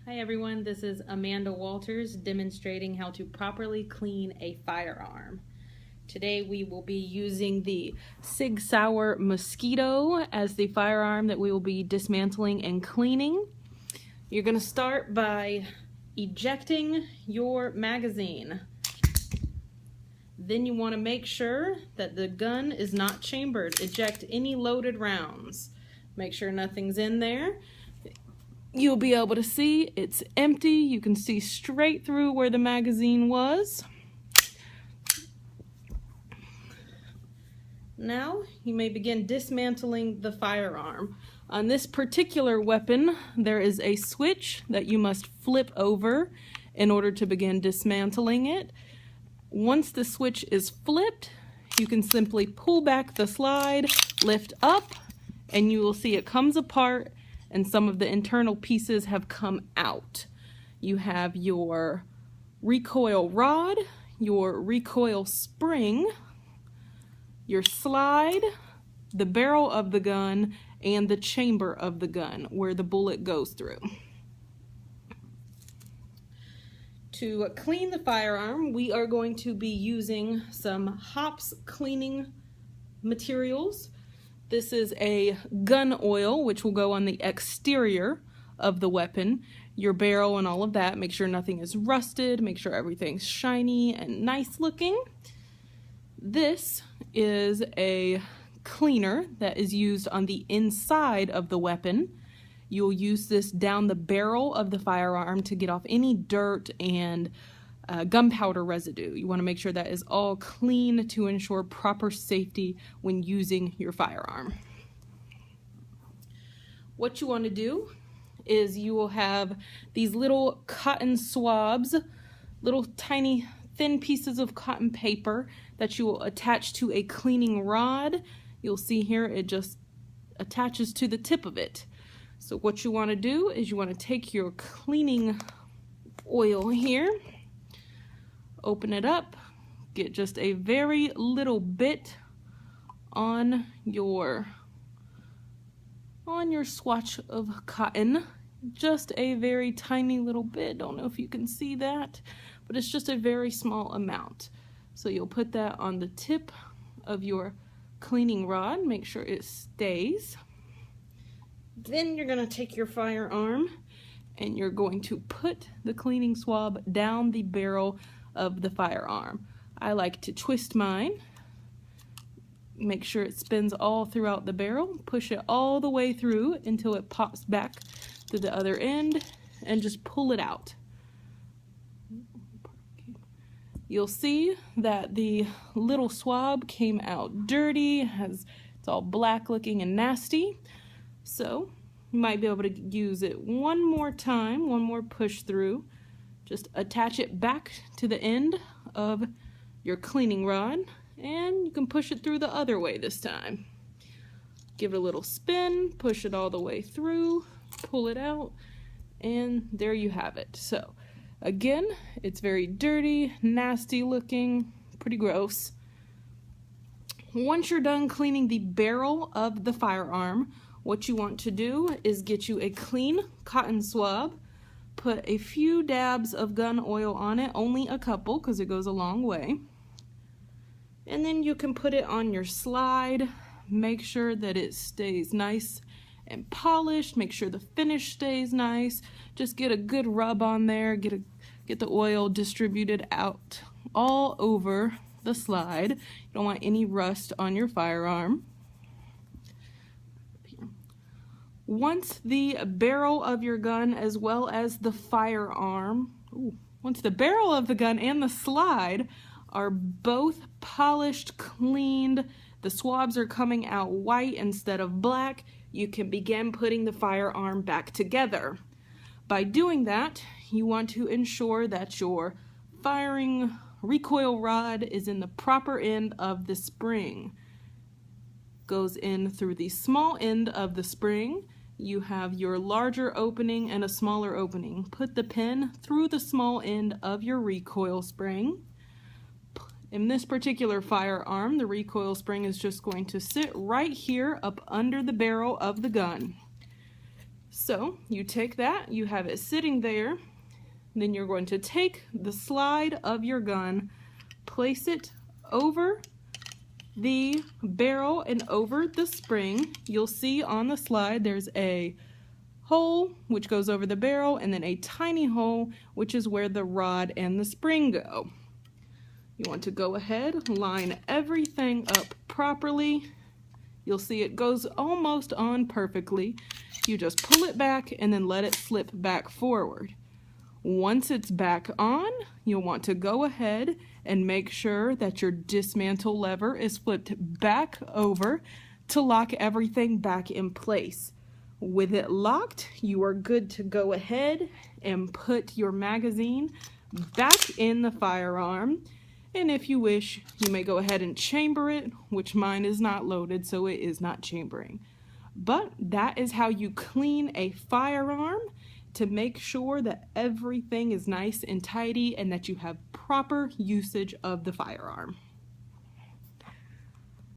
Hi everyone, this is Amanda Walters demonstrating how to properly clean a firearm. Today we will be using the Sig Sauer Mosquito as the firearm that we will be dismantling and cleaning. You're going to start by ejecting your magazine. Then you want to make sure that the gun is not chambered. Eject any loaded rounds. Make sure nothing's in there. You'll be able to see it's empty. You can see straight through where the magazine was. Now you may begin dismantling the firearm. On this particular weapon, there is a switch that you must flip over in order to begin dismantling it. Once the switch is flipped, you can simply pull back the slide, lift up, and you will see it comes apart and some of the internal pieces have come out. You have your recoil rod, your recoil spring, your slide, the barrel of the gun, and the chamber of the gun where the bullet goes through. To clean the firearm, we are going to be using some hops cleaning materials. This is a gun oil, which will go on the exterior of the weapon, your barrel and all of that. Make sure nothing is rusted, make sure everything's shiny and nice looking. This is a cleaner that is used on the inside of the weapon. You'll use this down the barrel of the firearm to get off any dirt and gunpowder residue. You want to make sure that is all clean to ensure proper safety when using your firearm. What you want to do is you will have these little cotton swabs, little tiny thin pieces of cotton paper that you will attach to a cleaning rod. You'll see here it just attaches to the tip of it. So what you want to do is you want to take your cleaning oil here, open it up, get just a very little bit on your swatch of cotton, just a very tiny little bit. Don't know if you can see that, but it's just a very small amount. So you'll put that on the tip of your cleaning rod, make sure it stays. Then you're going to take your firearm and you're going to put the cleaning swab down the barrel of the firearm. I like to twist mine, make sure it spins all throughout the barrel, push it all the way through until it pops back to the other end, and just pull it out. You'll see that the little swab came out dirty, it's all black looking and nasty. So you might be able to use it one more time, one more push through. Just attach it back to the end of your cleaning rod, and you can push it through the other way this time. Give it a little spin, push it all the way through, pull it out, and there you have it. So again, it's very dirty, nasty looking, pretty gross. Once you're done cleaning the barrel of the firearm, what you want to do is get you a clean cotton swab, put a few dabs of gun oil on it, only a couple because it goes a long way. And then you can put it on your slide, make sure that it stays nice and polished, make sure the finish stays nice. Just get a good rub on there, get the oil distributed out all over the slide. You don't want any rust on your firearm. Once the barrel of your gun as well as the firearm, once the barrel of the gun and the slide are both polished, cleaned, the swabs are coming out white instead of black, you can begin putting the firearm back together. By doing that, you want to ensure that your firing recoil rod is in the proper end of the spring. Goes in through the small end of the spring. You have your larger opening and a smaller opening. Put the pin through the small end of your recoil spring. In this particular firearm, the recoil spring is just going to sit right here up under the barrel of the gun. So you take that, you have it sitting there, then you're going to take the slide of your gun, place it over the barrel and over the spring. You'll see on the slide there's a hole which goes over the barrel and then a tiny hole which is where the rod and the spring go. You want to go ahead, line everything up properly. You'll see it goes almost on perfectly. You just pull it back and then let it slip back forward. Once it's back on, you'll want to go ahead and make sure that your dismantle lever is flipped back over to lock everything back in place. With it locked, you are good to go ahead and put your magazine back in the firearm. And if you wish, you may go ahead and chamber it, which mine is not loaded, so it is not chambering. But that is how you clean a firearm to make sure that everything is nice and tidy and that you have proper usage of the firearm.